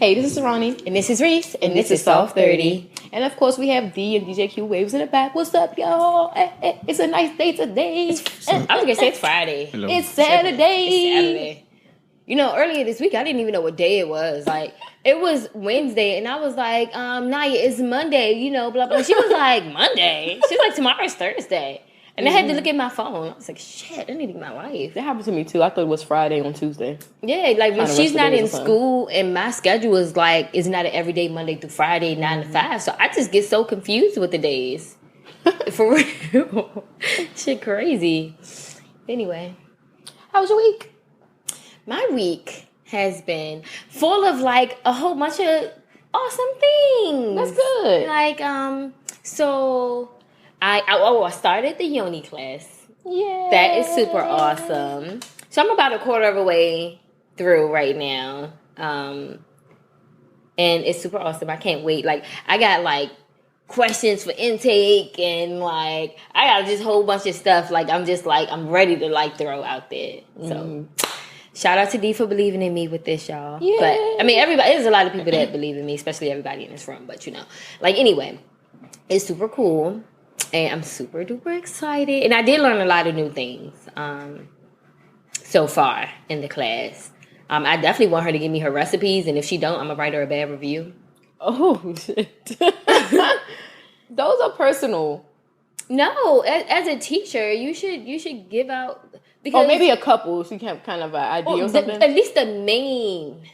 Hey, this is Ronnie. And this is Reese. And this is Soft30. And of course, we have D and DJ Q Waves in the back. What's up, y'all? It's a nice day today. I was going to say it's Friday. Hello. It's Saturday. It's Saturday. You know, earlier this week, I didn't even know what day it was. Like, it was Wednesday, and I was like, Naya, it's Monday, you know, blah, blah. She was like, Monday? She's like, tomorrow's Thursday. And I had to look at my phone. I was like, shit, I need to get my life. That happened to me, too. I thought it was Friday on Tuesday. Yeah, like, when she's not in school, and my schedule is like, it's not an everyday Monday through Friday, 9 to 5. So I just get so confused with the days. For real. Shit crazy. Anyway. How was your week? My week has been full of, like, a whole bunch of awesome things. That's good. Like, so... I started the Yoni class. Yeah. That is super awesome. So I'm about a quarter of a way through right now. And it's super awesome. I can't wait. Like, I got, like, questions for intake and, like, I got just a whole bunch of stuff. Like, I'm ready to, like, throw out there. So, shout out to D for believing in me with this, y'all. Yeah. But, I mean, there's a lot of people that believe in me, especially everybody in this room. But, you know, like, anyway, it's super cool. And I'm super duper excited. And I did learn a lot of new things so far in the class. I definitely want her to give me her recipes. And if she don't, I'm going to write her a bad review. Oh, shit. Those are personal. No, as a teacher, you should give out. Because or maybe a couple so you can have kind of an idea or something. At least the main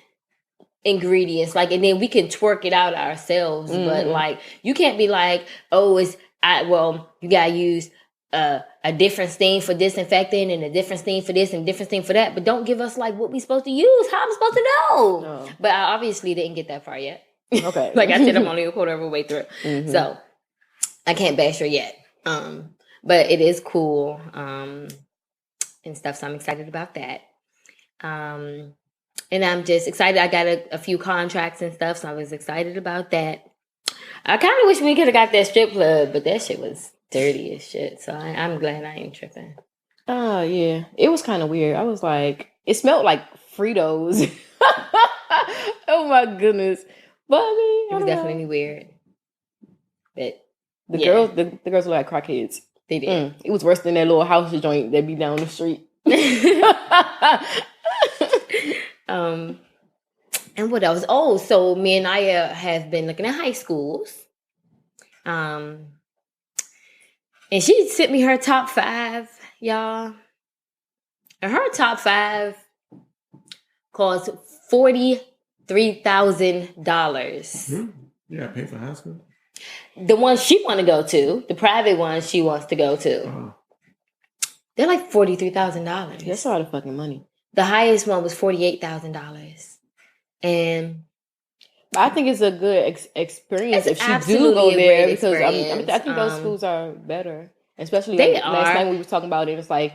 ingredients. Like, and then we can twerk it out ourselves. Mm-hmm. But, like, you can't be like, oh, you gotta use a different stain for disinfectant and a different stain for this and a different stain for that, but don't give us like what we supposed to use. How I'm supposed to know? No. But I obviously didn't get that far yet. Okay. Like I said, I'm only a quarter of a way through. Mm-hmm. So I can't bash her yet. But it is cool and stuff, so I'm excited about that. And I'm just excited. I got a few contracts and stuff, so I was excited about that. I kind of wish we could have got that strip club, but that shit was dirty as shit. So I'm glad I ain't tripping. Oh, yeah. It was kind of weird. I was like, it smelled like Fritos. Oh, my goodness. But I mean, it was definitely weird. But the girls were like crackheads. They did. It was worse than that little house joint that be down the street. And what else? Oh, so me and Naya have been looking at high schools. And she sent me her top 5, y'all. And her top 5 cost $43,000. Yeah, pay for high school. The ones she want to go to, the private ones she wants to go to, they're like $43,000. That's a lot of fucking money. The highest one was $48,000. And I think it's a good experience if she do go there because I think those schools are better. Especially last night we were talking about it. It's like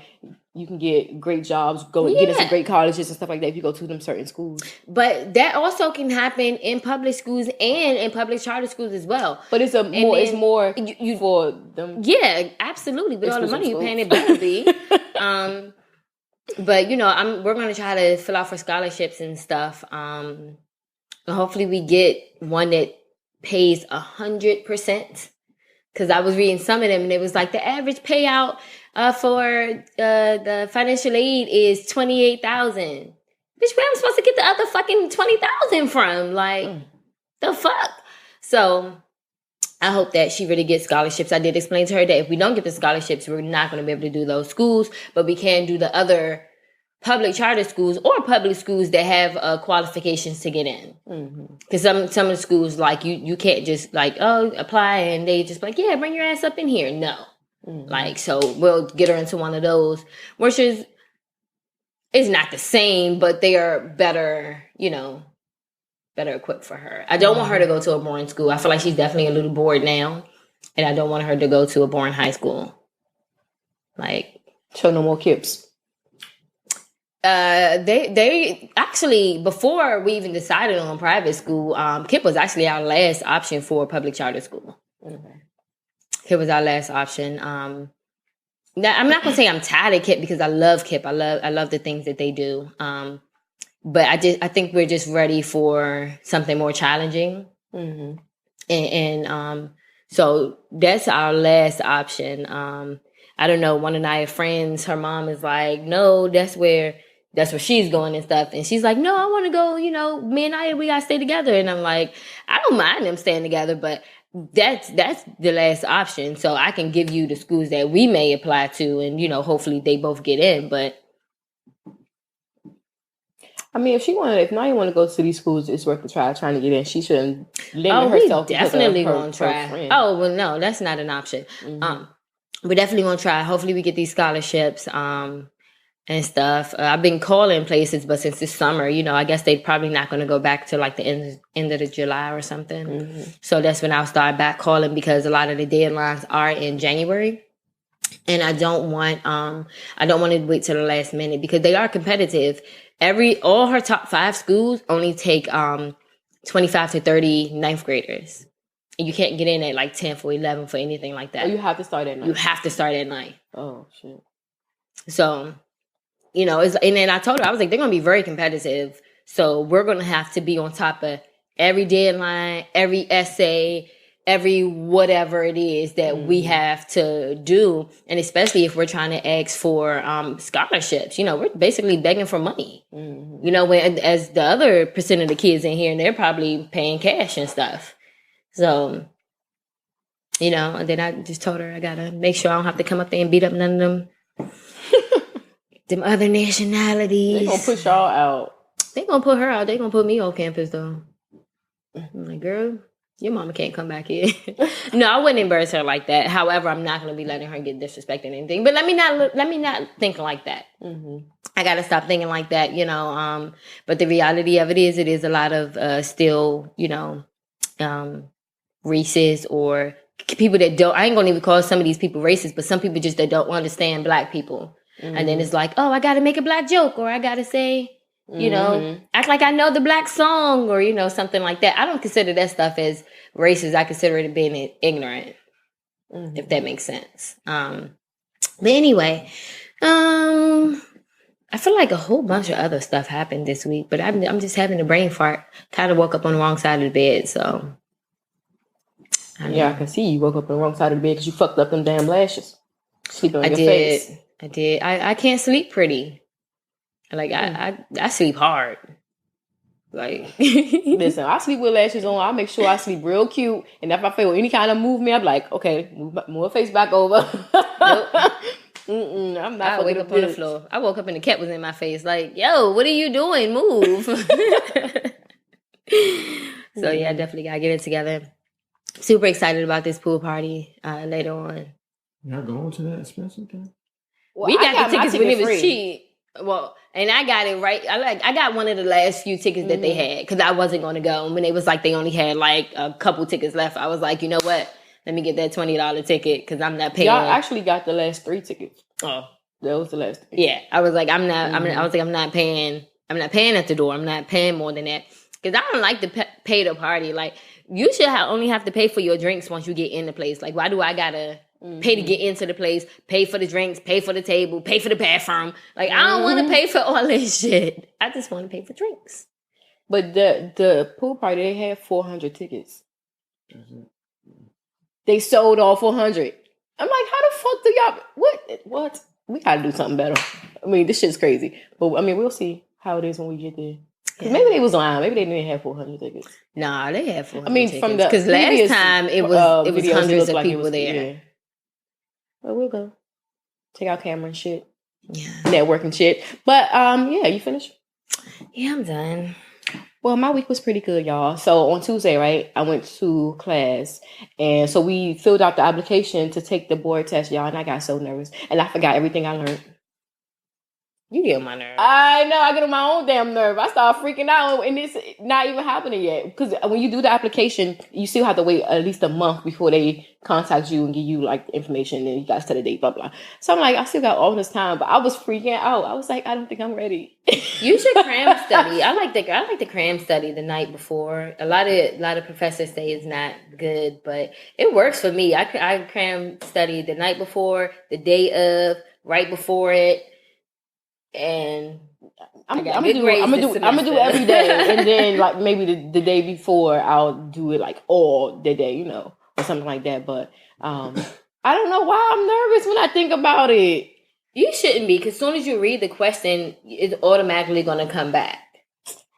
you can get great jobs, get into great colleges and stuff like that if you go to them certain schools. But that also can happen in public schools and in public charter schools as well. But it's more for them. Yeah, absolutely. With all the money you're paying, it better be. But, you know, we're going to try to fill out for scholarships and stuff. And hopefully we get one that pays 100%. Because I was reading some of them and it was like the average payout for the financial aid is $28,000. Bitch, where am I supposed to get the other fucking $20,000 from? Like, the fuck? So I hope that she really gets scholarships. I did explain to her that if we don't get the scholarships, we're not going to be able to do those schools, but we can do the other public charter schools or public schools that have qualifications to get in. Because some of the schools, like, you can't just, like, apply, and they just like, yeah, bring your ass up in here. No. Like, so we'll get her into one of those, which is not the same, but they are better, you know, better equipped for her. I don't want her to go to a boring school. I feel like she's definitely a little bored now, and I don't want her to go to a boring high school. Like, show no more kips. They actually, before we even decided on private school, KIPP was actually our last option for public charter school. KIPP was our last option. Now, I'm not gonna say I'm tired of KIPP because I love KIPP. I love the things that they do. but I think we're just ready for something more challenging. Mm-hmm. And so that's our last option. I don't know, one of my friends, her mom is like, no, that's where she's going and stuff. And she's like, no, I want to go, me and I, we got to stay together. And I'm like, I don't mind them staying together, but that's the last option. So I can give you the schools that we may apply to and, hopefully they both get in. But I mean, if Naya want to go to these schools, it's worth a try trying to get in. She shouldn't limit herself. Definitely won't try. Oh, well, no, that's not an option. Mm-hmm. We definitely won't try. Hopefully we get these scholarships and stuff. I've been calling places, but since this summer, I guess they're probably not going to go back to like the end of the July or something. Mm-hmm. So that's when I'll start back calling because a lot of the deadlines are in January. And I don't want to wait till the last minute because they are competitive. All her top 5 schools only take 25 to 30 ninth graders. And you can't get in at like 10th or 11th or anything like that. Oh, you have to start at 9. You have to start at 9. Oh, shit. So, and then I told her, I was like, they're going to be very competitive. So we're going to have to be on top of every deadline, every essay, every whatever it is that we have to do. And especially if we're trying to ask for scholarships, we're basically begging for money. Mm-hmm. As the other percent of the kids in here, and they're probably paying cash and stuff. So, and then I just told her I got to make sure I don't have to come up there and beat up none of them other nationalities. They going to push y'all out. They going to put her out. They going to put me on campus, though. I'm like, girl, your mama can't come back here. No, I wouldn't embarrass her like that. However, I'm not going to be letting her get disrespected or anything. But let me not think like that. Mm-hmm. I got to stop thinking like that, But the reality of it is a lot of still, racist or people that don't. I ain't gonna even call some of these people racist, but some people just that don't understand Black people. Mm-hmm. And then it's like, oh, I gotta make a Black joke, or I gotta say, act like I know the Black song, or something like that. I don't consider that stuff as racist. I consider it being ignorant, if that makes sense. But anyway, I feel like a whole bunch of other stuff happened this week, but I'm just having a brain fart. Kind of woke up on the wrong side of the bed, so. I can see you woke up on the wrong side of the bed because you fucked up them damn lashes. Sleeping on your face. I did. I can't sleep pretty. Like, I sleep hard. Like, listen, I sleep with lashes on. I make sure I sleep real cute. And if I feel any kind of movement, I'm like, okay, move my face back over. I'm not. I wake up on the floor. I woke up and the cat was in my face. Like, yo, what are you doing? Move. So yeah, I definitely gotta get it together. Super excited about this pool party later on. Y'all going to that expensive thing? Well, we got the tickets when it was cheap. Well, and I got it right. I got one of the last few tickets that they had because I wasn't going to go. And when it was like they only had like a couple tickets left, I was like, you know what? Let me get that $20 ticket because I'm not paying. Y'all actually got the last 3 tickets. Oh, that was the last 3. Yeah, I was like, I'm not. I was like, I'm not paying. I'm not paying at the door. I'm not paying more than that because I don't like to pay the party. Like, you should only have to pay for your drinks once you get in the place. Like, why do I gotta pay to get into the place, pay for the drinks, pay for the table, pay for the bathroom? Like, I don't want to pay for all this shit. I just want to pay for drinks. But the pool party, they had 400 tickets. Mm-hmm. They sold all 400. I'm like, how the fuck do y'all... What? We gotta do something better. I mean, this shit's crazy. But, I mean, we'll see how it is when we get there. Yeah. Maybe they was lying. Maybe they didn't have 400 tickets. Nah, they had 400 I mean, tickets. from the because last time it was hundreds of people there. Yeah. Well, we'll go. Take our camera and shit. Yeah. Networking shit. But, yeah, you finished? Yeah, I'm done. Well, my week was pretty good, y'all. So on Tuesday, right, I went to class. And so we filled out the application to take the board test, y'all. And I got so nervous. And I forgot everything I learned. You get on my nerve. I know. I get on my own damn nerve. I start freaking out, and it's not even happening yet. Because when you do the application, you still have to wait at least a month before they contact you and give you like information, and you got to set a date, blah blah. So I'm like, I still got all this time, but I was freaking out. I was like, I don't think I'm ready. You should cram study. I like the cram study the night before. A lot of professors say it's not good, but it works for me. I cram study the night before, the day of, right before it. And I'm gonna do every day, and then like maybe the day before I'll do it like all the day, or something like that. But I don't know why I'm nervous when I think about it. You shouldn't be, because as soon as you read the question, it's automatically gonna come back.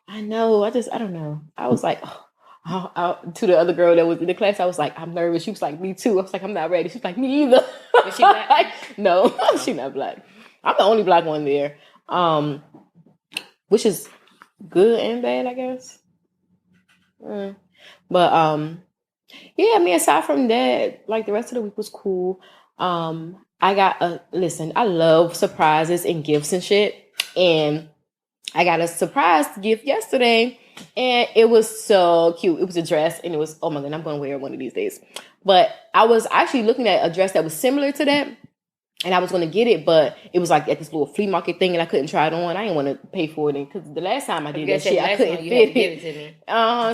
I know. I don't know. I was like, to the other girl that was in the class, I was like, I'm nervous. She was like, me too. I was like, I'm not ready. She was like, me either. Is she black? No, she's not black. I'm the only black one there. Which is good and bad, I guess. But yeah, I mean, aside from that, like the rest of the week was cool. I got listen, I love surprises and gifts and shit. And I got a surprise gift yesterday, and it was so cute. It was a dress, and it was, oh my God, I'm going to wear it one of these days. But I was actually looking at a dress that was similar to that, and I was going to get it, but it was like at this little flea market thing, and I couldn't try it on. I didn't want to pay for it, because the last time I did that shit, I couldn't fit it. Give it to me.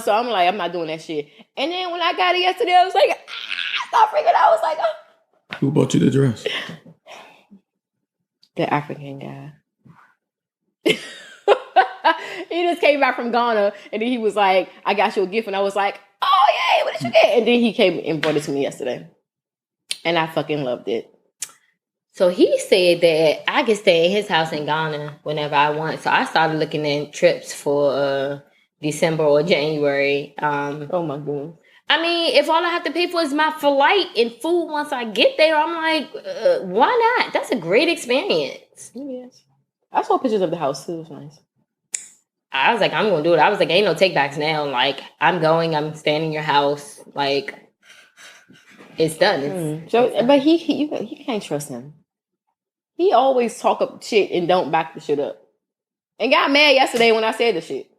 So I'm like, I'm not doing that shit. And then when I got it yesterday, I was like, I started freaking out. I was like, oh. Who bought you the dress? The African guy. He just came back from Ghana, and then he was like, I got you a gift, and I was like, oh yay, what did you get? And then he came and brought it to me yesterday, and I fucking loved it. So he said that I could stay at his house in Ghana whenever I want. So I started looking at trips for December or January. Oh my goodness. I mean, if all I have to pay for is my flight and food once I get there, I'm like, why not? That's a great experience. Yes. I saw pictures of the house. It was nice. I was like, I'm going to do it. I was like, ain't no takebacks now. Like, I'm staying in your house. Like, it's done. But you can't trust him. He always talk up shit and don't back the shit up. And got mad yesterday when I said the shit.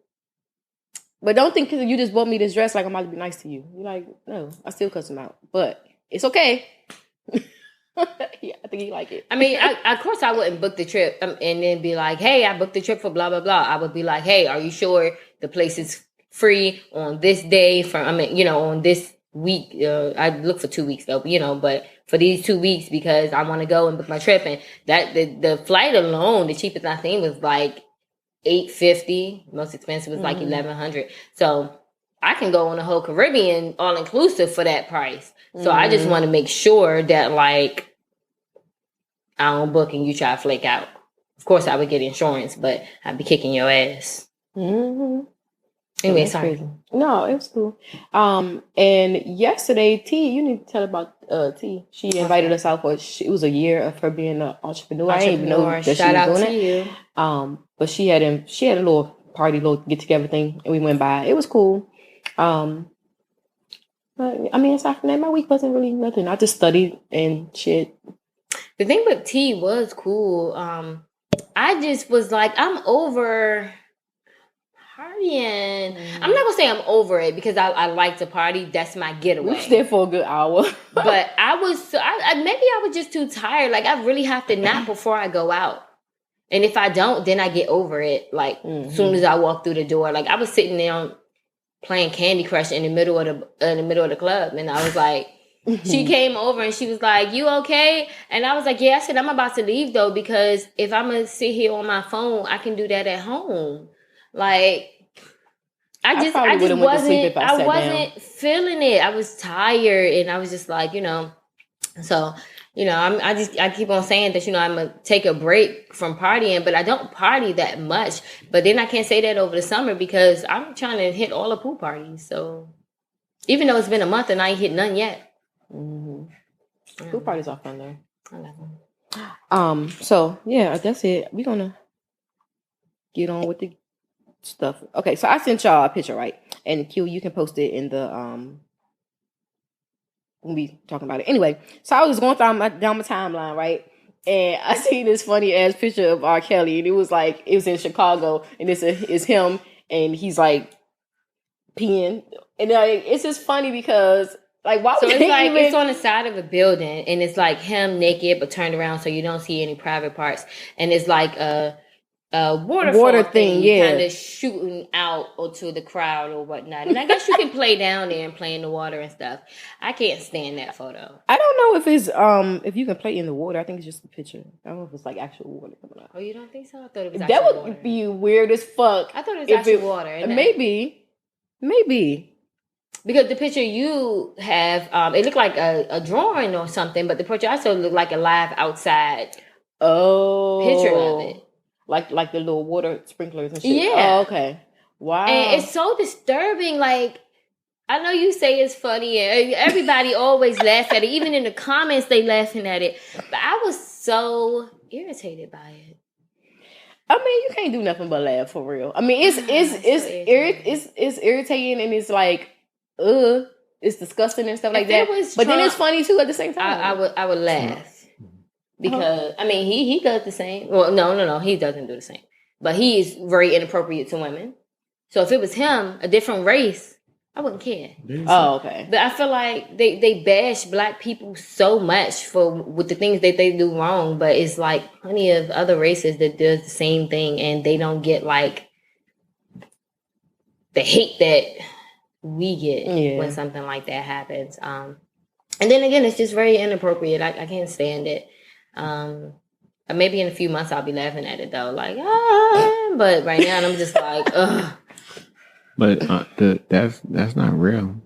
But don't think because you just bought me this dress like I'm about to be nice to you. You're like, no, I still cuss him out. But it's okay. Yeah, I think he like it. I mean, of course I wouldn't book the trip and then be like, hey, I booked the trip for blah, blah, blah. I would be like, hey, are you sure the place is free on this day on this week? I look for 2 weeks though, but for these 2 weeks because I want to go and book my trip. And that the flight alone, the cheapest I think was like $850. Most expensive was like $1,100. So I can go on the whole Caribbean all inclusive for that price. So I just want to make sure that like I don't book and you try to flake out. Of course I would get insurance, but I'd be kicking your ass. Mm-hmm. Anyway, sorry. Crazy. No, it was cool. And yesterday, T, you need to tell about T. She invited us out it was a year of her being an entrepreneur. I didn't even know that Shout she was out doing to it. You. But she had a little party, little get together thing, and we went by. It was cool. But I mean, aside from that, my week wasn't really nothing. I just studied and shit. The thing with T was cool. I just was like, I'm over partying. I'm not gonna say I'm over it because I like to party. That's my getaway. We was there for a good hour. But I was maybe I was just too tired. Like I really have to nap before I go out. And if I don't, then I get over it. Like as soon as I walk through the door. Like I was sitting there playing Candy Crush in the middle of the club, and I was like, she came over and she was like, "You okay?" And I was like, "Yeah." I said, "I'm about to leave though because if I'm gonna sit here on my phone, I can do that at home." Like I just wasn't feeling it. I was tired, and I was just like, so. I keep on saying that, I'm going to take a break from partying, but I don't party that much. But then I can't say that over the summer because I'm trying to hit all the pool parties. So even though it's been a month and I ain't hit none yet. Mm-hmm. Pool parties are fun though. I love them. So yeah, that's it. We're going to get on with the stuff. Okay. So I sent y'all a picture, right? And Q, you can post it in the, we'll be talking about it. Anyway, so I was going down my timeline, right? And I seen this funny ass picture of R. Kelly, and it was in Chicago, and it's him, and he's like peeing. And it's just funny because why would it's on the side of a building, and it's like him naked but turned around so you don't see any private parts. And it's like a water thing, kind of shooting out onto the crowd or whatnot. And I guess you can play down there and play in the water and stuff. I can't stand that photo. I don't know if it's if you can play in the water. I think it's just a picture. I don't know if it's like actual water coming out. Oh, you don't think so? I thought it was actual water. That would be weird as fuck. I thought it was actual water. Maybe. Because the picture you have, it looked like a drawing or something, but the picture also looked like a live outside picture of it. Like the little water sprinklers and shit. Yeah. Oh, okay. Wow. And it's so disturbing. Like, I know you say it's funny and everybody always laugh at it. Even in the comments, they laughing at it. But I was so irritated by it. I mean, you can't do nothing but laugh for real. I mean, it's irritating and it's like, it's disgusting and stuff like that. But then it's funny too at the same time. I would laugh. Because, I mean, he does the same. Well, no, he doesn't do the same. But he's very inappropriate to women. So if it was him, a different race, I wouldn't care. Oh, okay. But I feel like they bash black people so much with the things that they do wrong. But it's like plenty of other races that does the same thing. And they don't get like the hate that we get when something like that happens. And then again, it's just very inappropriate. I can't stand it. Maybe in a few months I'll be laughing at it though, like but right now I'm just like, ugh. But that's not real.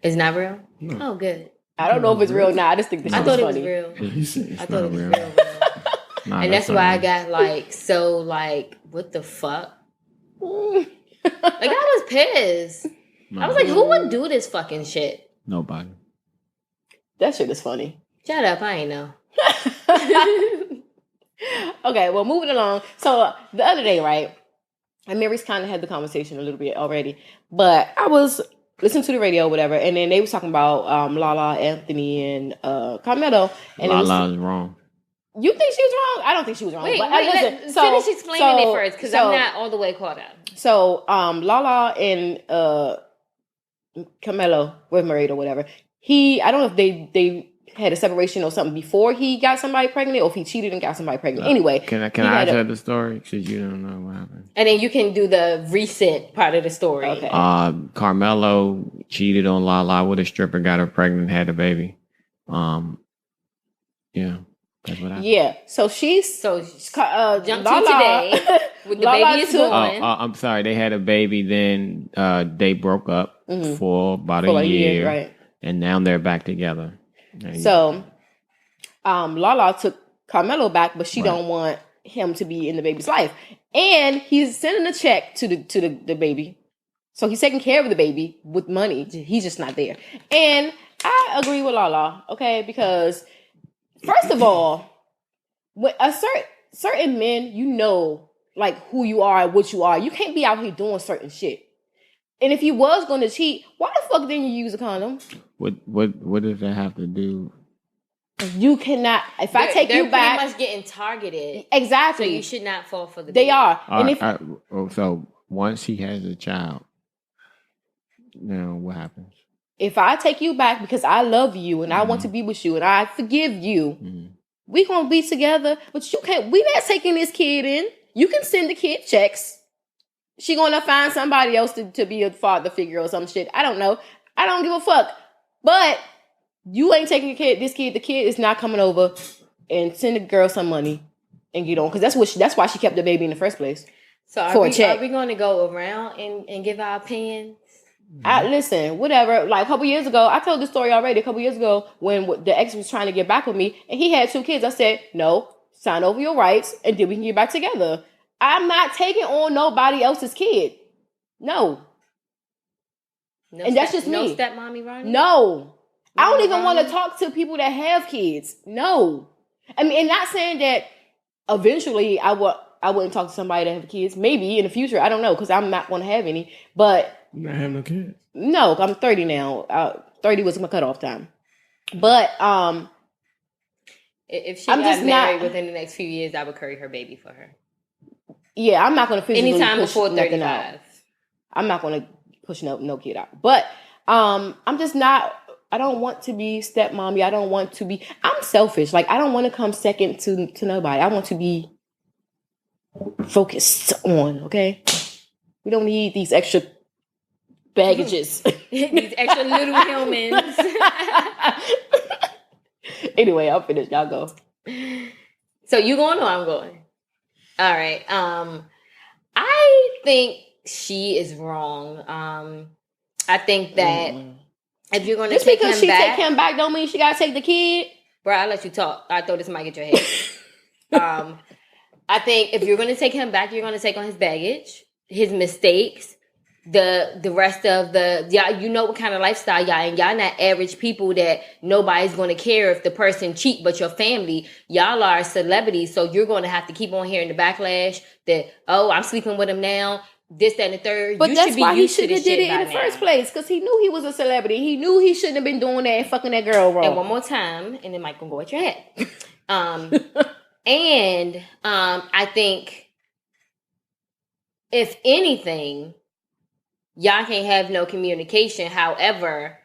It's not real? No. Oh, good. I don't know if it's real now. I just think this is funny. I thought it was real. I thought it was real. Nah, and that's why I got like so like, what the fuck? Like I was pissed. No. I was like, who would do this fucking shit? Nobody. That shit is funny. Shut up, I ain't know. Okay, well, moving along. So the other day, right? And Mary's kind of had the conversation a little bit already, but I was listening to the radio, or whatever, and then they was talking about Lala, Anthony, and Carmelo. And Lala's wrong. You think she was wrong? I don't think she was wrong. Wait, finish explaining it first, because I'm not all the way caught up. So Lala and Carmelo were married or whatever. I don't know if they had a separation or something before he got somebody pregnant, or if he cheated and got somebody pregnant. Anyway, can I tell the story? Because you don't know what happened. And then you can do the recent part of the story. Okay. Carmelo cheated on Lala with a stripper, got her pregnant, had a baby. Yeah, that's what happened. Yeah. So jump to today with the baby is born. I'm sorry, they had a baby. Then they broke up for about a year, right? And now they're back together. So, Lala took Carmelo back, but she don't want him to be in the baby's life, and he's sending a check to the baby, so he's taking care of the baby with money. He's just not there, and I agree with Lala, okay, because first of all, with a certain men, you know, like who you are and what you are. You can't be out here doing certain shit. And if you was going to cheat, why the fuck didn't you use a condom? What does that have to do? You cannot. If I take you back, they're pretty much getting targeted. Exactly. So you should not fall for the. They baby. are. So once he has a child, now what happens? If I take you back because I love you and I want to be with you and I forgive you, we gonna be together. But you can't. We not taking this kid in. You can send the kid checks. She gonna find somebody else to be a father figure or some shit. I don't know. I don't give a fuck. But you ain't taking this kid. The kid is not coming over and send the girl some money and get on. Because that's why she kept the baby in the first place. So are we going to go around and give our opinions? Listen, whatever. Like a couple years ago, I told this story already. A couple years ago, when the ex was trying to get back with me and he had 2 kids, I said, no, sign over your rights and then we can get back together. I'm not taking on nobody else's kid. No. And that's just me. No stepmommy, Ronnie? No. I don't even want to talk to people that have kids. No. I mean, and not saying that eventually I wouldn't talk to somebody that have kids. Maybe in the future. I don't know, because I'm not going to have any. But you not have no kids? No, I'm 30 now. 30 was my cutoff time. But if she got married within the next few years, I would carry her baby for her. Yeah, I'm not going to physically anytime push before 35. I'm not going to push no kid out. But I'm just not. I don't want to be stepmommy. I don't want to be. I'm selfish. Like I don't want to come second to nobody. I want to be focused on, okay? We don't need these extra baggages. These extra little humans. Anyway, I'll finish. Y'all go. So you going or I'm going? All right. I think she is wrong. I think that if you're going to take him back... Just because she take him back don't mean she got to take the kid. Bro, I'll let you talk. I throw this mic at your head. I think if you're going to take him back, you're going to take on his baggage, his mistakes, the rest of y'all, you know what kind of lifestyle y'all, and y'all not average people that nobody's going to care if the person cheat, but your family, y'all are celebrities, so you're going to have to keep on hearing the backlash that, oh, I'm sleeping with him now, this, that, and the third. But that's why he shouldn't have did it in the first place, because he knew he was a celebrity. He knew he shouldn't have been doing that and fucking that girl wrong. And one more time, and then Mike gonna go at your head. And I think, if anything, y'all can't have no communication. However,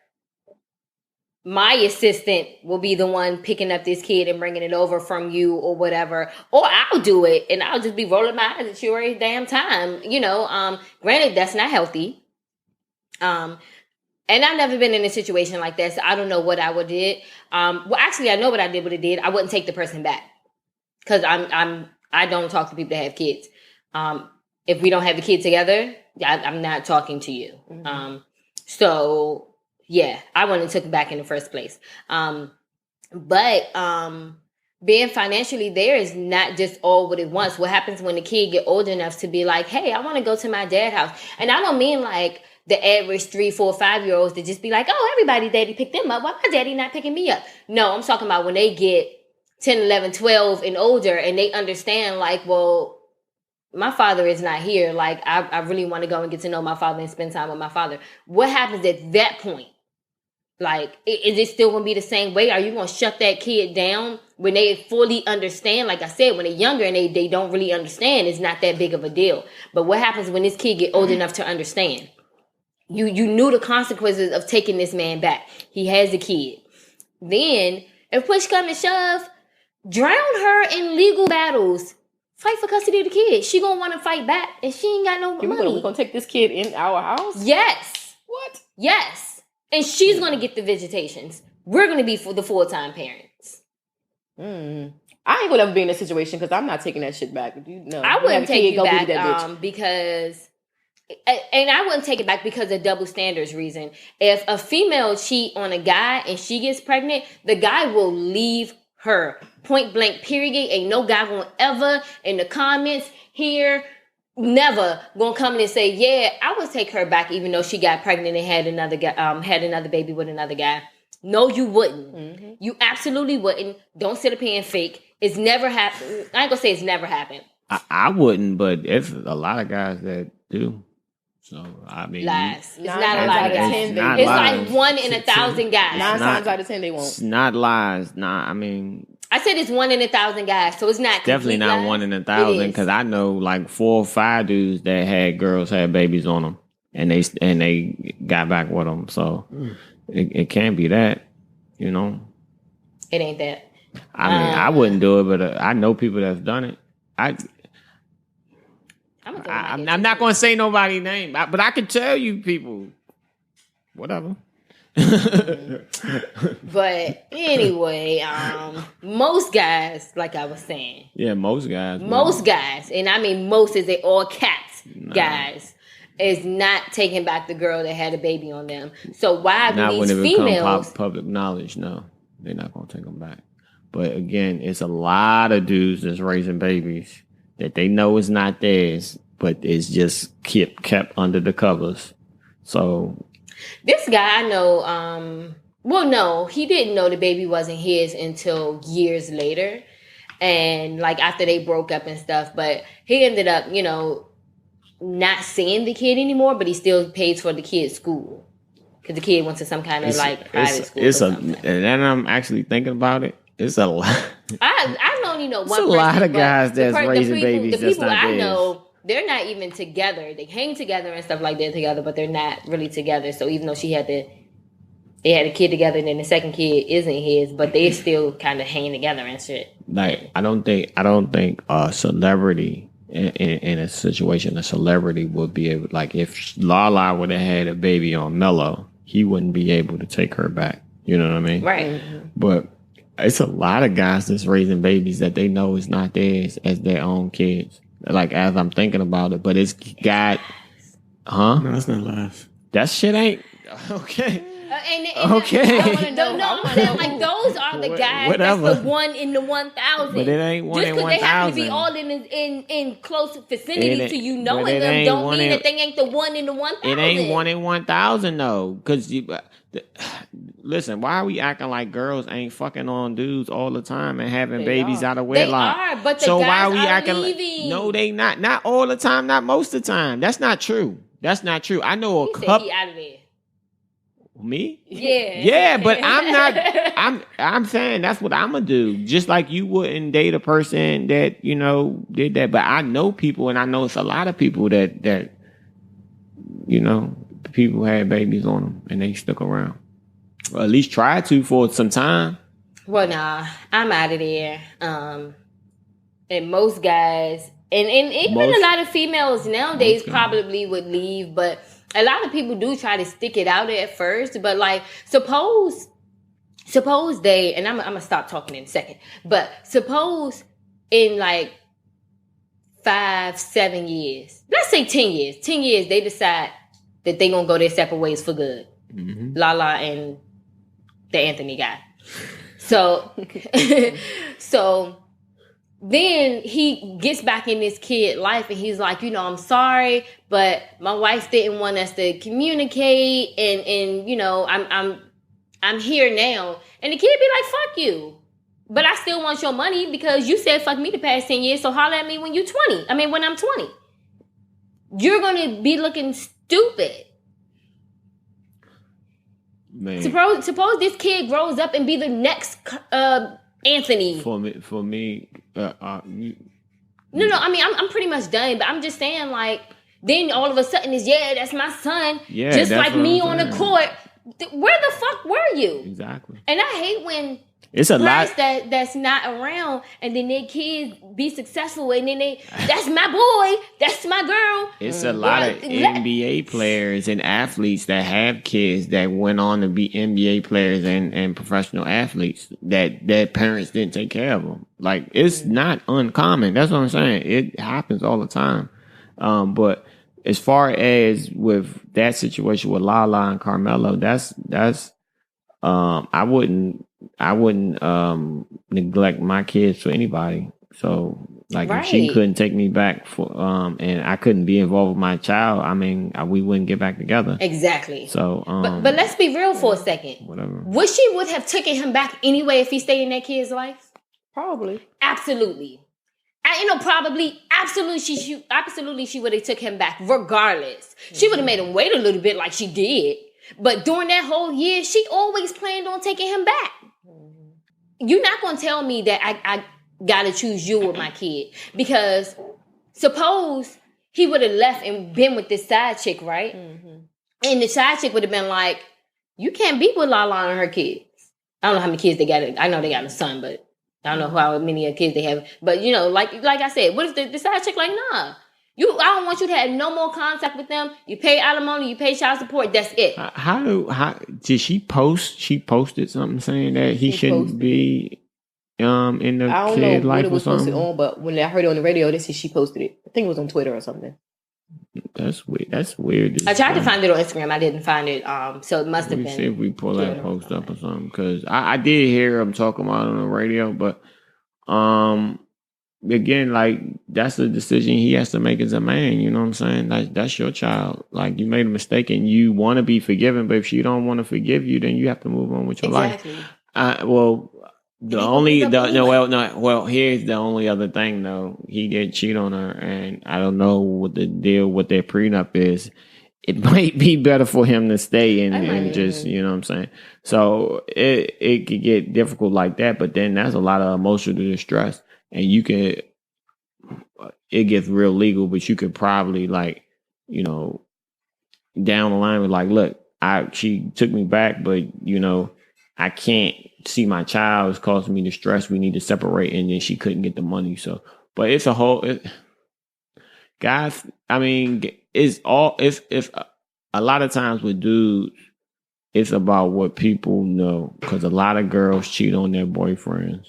my assistant will be the one picking up this kid and bringing it over from you or whatever. Or I'll do it and I'll just be rolling my eyes at you every damn time. You know, granted, that's not healthy. And I've never been in a situation like that, so I don't know what I would did. Well, actually, I know what I did. I wouldn't take the person back. Because I don't talk to people that have kids. If we don't have the kid together, I'm not talking to you. Mm-hmm. So yeah, I wouldn't have took it back in the first place. But being financially there is not just all what it wants. What happens when the kid get old enough to be like, hey, I want to go to my dad's house. And I don't mean like the average 3, 4, 5-year-olds to just be like, oh, everybody's daddy picked them up. Why my daddy not picking me up? No, I'm talking about when they get 10, 11, 12 and older and they understand like, well, my father is not here. Like, I really want to go and get to know my father and spend time with my father. What happens at that point? Like, is it still going to be the same way? Are you going to shut that kid down when they fully understand? Like I said, when they're younger and they don't really understand, it's not that big of a deal. But what happens when this kid get old enough to understand? You knew the consequences of taking this man back. He has a kid. Then, if push come to shove, drown her in legal battles. Fight for custody of the kid. She gonna want to fight back, and she ain't got no money. We're gonna take this kid in our house? Yes. What? Yes. And she's gonna get the visitations. We're gonna be for the full-time parents. I ain't gonna ever be in a situation because I'm not taking that shit back. I wouldn't take it back because, and I wouldn't take it back because of double standards reason. If a female cheat on a guy and she gets pregnant, the guy will leave her. Point blank, period. Ain't no guy gonna ever in the comments here never gonna come in and say, yeah, I would take her back even though she got pregnant and had another guy, had another baby with another guy. No, you wouldn't. Mm-hmm. You absolutely wouldn't. Don't sit up here and fake. It's never happened. I ain't gonna say it's never happened. I wouldn't, but it's a lot of guys that do. So, I mean... Lies. It's not a lot of guys. It's like 1 in 1,000 guys. 9 times out of 10 they won't. It's not lies. Nah, I mean... I said it's 1 in 1,000 guys, so it's not definitely not lies. 1 in 1,000 because I know like 4 or 5 dudes that had girls had babies on them, and they got back with them. So it can't be that, you know. It ain't that. I mean, I wouldn't do it, but I know people that's done it. I'm not going to say nobody's name, but I can tell you people, whatever. But anyway, most guys, like I was saying, most guys, and I mean most is they all caps guys, is not taking back the girl that had a baby on them. So why do these females public knowledge? No, they're not gonna take them back. But again, it's a lot of dudes that's raising babies that they know is not theirs, but it's just kept under the covers. So. This guy I know, well, no, he didn't know the baby wasn't his until years later. And like after they broke up and stuff, but he ended up, you know, not seeing the kid anymore, but he still pays for the kid's school. Because the kid went to some kind of private school. And then I'm actually thinking about it. It's a lot. I only know one person. It's a lot of guys that's raising babies. The people I know, they're not even together. They hang together and stuff like that together, but they're not really together. So even though they had a kid together, and then the second kid isn't his, but they still kind of hang together and shit. Like I don't think a celebrity in a situation, a celebrity would be able, like if Lala would have had a baby on Mello, he wouldn't be able to take her back. You know what I mean? Right. Mm-hmm. But it's a lot of guys that's raising babies that they know is not theirs as their own kids. Like, as I'm thinking about it, but it's got, No, it's not lies. That shit ain't okay. Okay. I want to know. No, I'm saying like those are the guys. Whatever. That's the 1 in the 1,000. But it ain't 1 in 1,000. Just because they happen to be all in close vicinity to you knowing them, don't mean that they ain't the 1 in the 1,000. It ain't 1 in 1,000 though, because listen, why are we acting like girls ain't fucking on dudes all the time and having babies out of wedlock? They are, but the guys are leaving. No, they not. Not all the time. Not most of the time. That's not true. That's not true. I know a couple. He out of there. Me? Yeah. Yeah, but I'm not. I'm saying that's what I'm gonna do. Just like you wouldn't date a person that did that. But I know people, and I know it's a lot of people that people had babies on them and they stuck around, or at least tried to for some time. Well, nah, I'm out of there. And most guys, and even a lot of females nowadays probably would leave, but a lot of people do try to stick it out at first. But like, suppose they, and I'm gonna stop talking in a second, but suppose in like 5-7 years, let's say 10 years, they decide that they gonna go their separate ways for good. Mm-hmm. Lala and the Anthony guy. So then he gets back in this kid life and he's like, I'm sorry, but my wife didn't want us to communicate and I'm here now. And the kid be like, fuck you. But I still want your money because you said fuck me the past 10 years, so holler at me when you're 20. I mean, when I'm 20. You're going to be looking stupid. Man. Suppose this kid grows up and be the next Anthony. For me, No. I mean, I'm pretty much done, but I'm just saying, like, then all of a sudden it's that's my son. Yeah, just like me on the court. Where the fuck were you? Exactly. And I hate when it's a lot that's not around, and then their kids be successful, and then that's my boy, that's my girl. It's a lot of NBA players and athletes that have kids that went on to be NBA players and professional athletes that their parents didn't take care of them. Like, it's not uncommon. That's what I'm saying. It happens all the time. But as far as with that situation with Lala and Carmelo, that's I wouldn't neglect my kids for anybody. So like if she couldn't take me back for and I couldn't be involved with my child, I mean we wouldn't get back together. Exactly. So but let's be real for a second. Whatever. Would she have taken him back anyway if he stayed in that kid's life? Probably. Absolutely. Probably. Absolutely. She would have took him back regardless. Mm-hmm. She would have made him wait a little bit like she did. But during that whole year, she always planned on taking him back. Mm-hmm. You're not going to tell me that I got to choose you with my kid. Because suppose he would have left and been with this side chick, right? Mm-hmm. And the side chick would have been like, you can't be with Lala and her kids. I don't know how many kids they got. I know they got a son, but I don't know how many kids they have. But, like I said, what if the side chick like, nah. I don't want you to have no more contact with them. You pay alimony, you pay child support. That's it. How did she post? She posted something saying that he shouldn't be in the kid life or something. I don't know what it was posted on, but when I heard it on the radio, they said she posted it. I think it was on Twitter or something. That's weird. That's weird. I tried to find it on Instagram. I didn't find it. So it must have been. See if we pull that post up or something, because I did hear him talking about it on the radio, but again, like, that's a decision he has to make as a man. You know what I'm saying? Like, that's your child. Like, you made a mistake and you want to be forgiven, but if she don't want to forgive you, then you have to move on with your life. Here's the only other thing though. He did cheat on her, and I don't know what the deal with their prenup is. It might be better for him to stay and just, you know what I'm saying? So it could get difficult like that, but then that's a lot of emotional distress. And it gets real legal, but you could probably down the line with like, look, she took me back, but I can't see my child. It's causing me distress. We need to separate. And then she couldn't get the money. So, but it's a whole, guys, I mean, it's a lot of times with dudes, it's about what people know, because a lot of girls cheat on their boyfriends,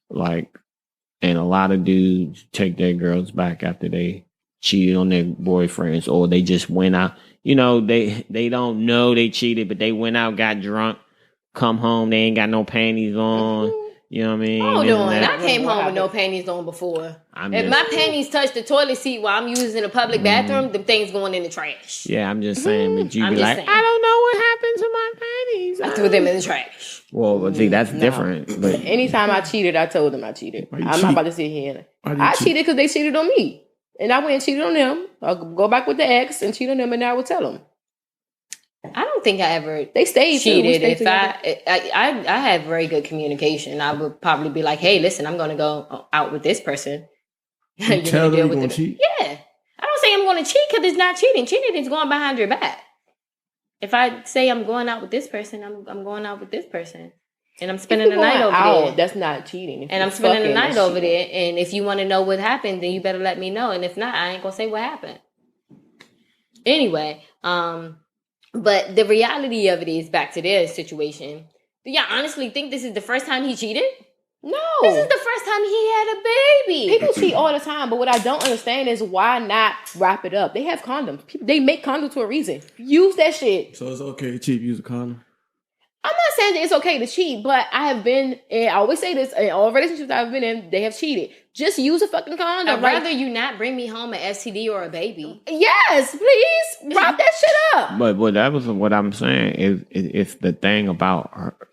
like, and a lot of dudes take their girls back after they cheated on their boyfriends, or they just went out. You know, they don't know they cheated, but they went out, got drunk, come home, they ain't got no panties on. You know what I mean? Hold on. I came home with no panties on before. If my panties touch the toilet seat while I'm using a public bathroom, them things going in the trash. Yeah, I'm just saying. But you be like, saying. I don't know what happened to my panties. I threw them in the trash. Well, see, that's different. But anytime I cheated, I told them I cheated. I'm not about to sit here. I cheated because they cheated on me. And I went and cheated on them. I'll go back with the ex and cheat on them, and I would tell them. I don't think I ever they stayed cheated. If I had very good communication, I would probably be like, "Hey, listen, I'm going to go out with this person." You tell them you're going to cheat? Yeah, I don't say I'm going to cheat because it's not cheating. Cheating is going behind your back. If I say I'm going out with this person, I'm going out with this person, and I'm spending the night over there. That's not cheating. And I'm spending the night over there. And if you want to know what happened, then you better let me know. And if not, I ain't gonna say what happened. Anyway, but the reality of it is, back to their situation. Do y'all honestly think this is the first time he cheated? No. This is the first time he had a baby. People cheat all the time, but what I don't understand is why not wrap it up? They have condoms. They make condoms for a reason. Use that shit. So it's okay to cheat, use a condom? I'm not saying that it's okay to cheat, but I have been, and I always say this, in all relationships I've been in, they have cheated. Just use a fucking condom. I'd rather you not bring me home an STD or a baby. Yes, please. Wrap that shit up. But that was what I'm saying. If the thing about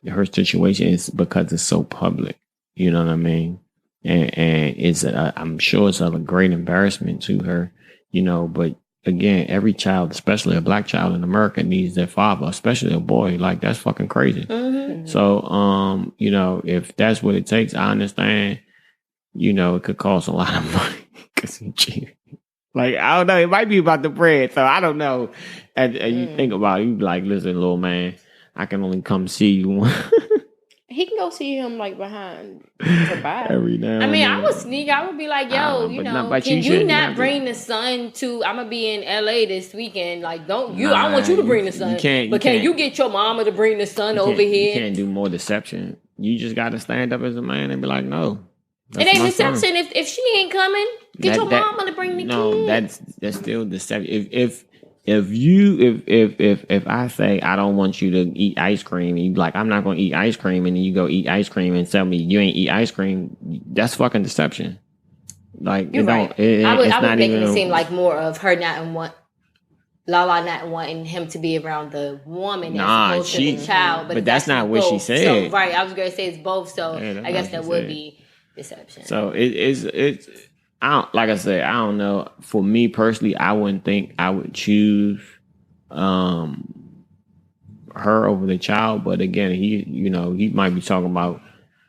her situation is because it's so public. You know what I mean? And it's I'm sure it's a great embarrassment to her, you know, but again, every child, especially a black child in America, needs their father, especially a boy. Like, that's fucking crazy. Mm-hmm. So, you know, if that's what it takes, I understand, you know, it could cost a lot of money because he cheated. Like, I don't know. It might be about the bread. So I don't know. And you think about it, you be like, listen, little man, I can only come see you. He can go see him like behind her back. Every now. I mean, I would sneak. I would be like, "Yo, you know, can you not bring the son to? I'm gonna be in LA this weekend. Like, don't you? I want you to bring the son. Can you get your mama to bring the son over here? You can't do more deception. You just got to stand up as a man and be like, no. It ain't deception if she ain't coming. Get your mama to bring the kid. No, that's still deception. If I say I don't want you to eat ice cream, and you be like, I'm not going to eat ice cream, and then you go eat ice cream and tell me you ain't eat ice cream, that's fucking deception. Like, you're right. I was making it seem like more of her Lala not wanting him to be around the woman that's supposed to be the child, but that's not what she said. So, right, I was going to say it's both. So I guess that would be deception. So it's. Like I said, I don't know. For me personally, I wouldn't think I would choose her over the child. But again, he might be talking about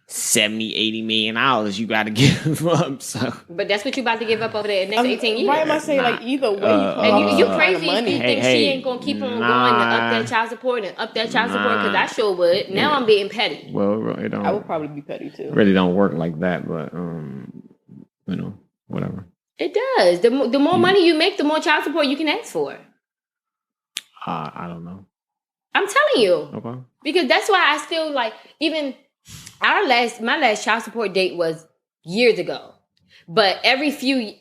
$70-80 million you got to give up. So, but that's what you about to give up over the next 18 years. Why am I saying like either way? And you crazy if you think she ain't gonna keep on going to up that child support and up that child support? Because I sure would. Now I'm being petty. Well, it don't. I would probably be petty too. Really don't work like that, but whatever. It does. The more money you make, the more child support you can ask for. I don't know. I'm telling you. Okay. Because that's why I still like, even my last child support date was years ago. But every 2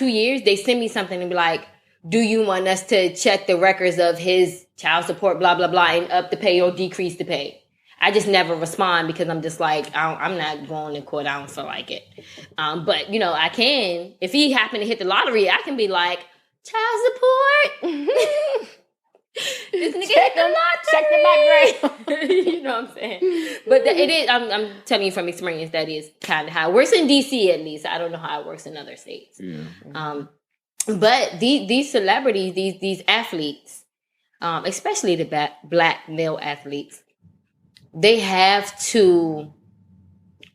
years, they send me something and be like, do you want us to check the records of his child support, blah, blah, blah, and up the pay or decrease the pay? I just never respond because I'm just like, I'm not going to court. I don't feel like it. But, I can. If he happened to hit the lottery, I can be like, child support. This nigga hit the lottery. Check the background. You know what I'm saying? But it is, I'm telling you from experience, that is kind of how it works in D.C. at least. I don't know how it works in other states. Yeah. But these celebrities, these athletes, especially the black male athletes, they have to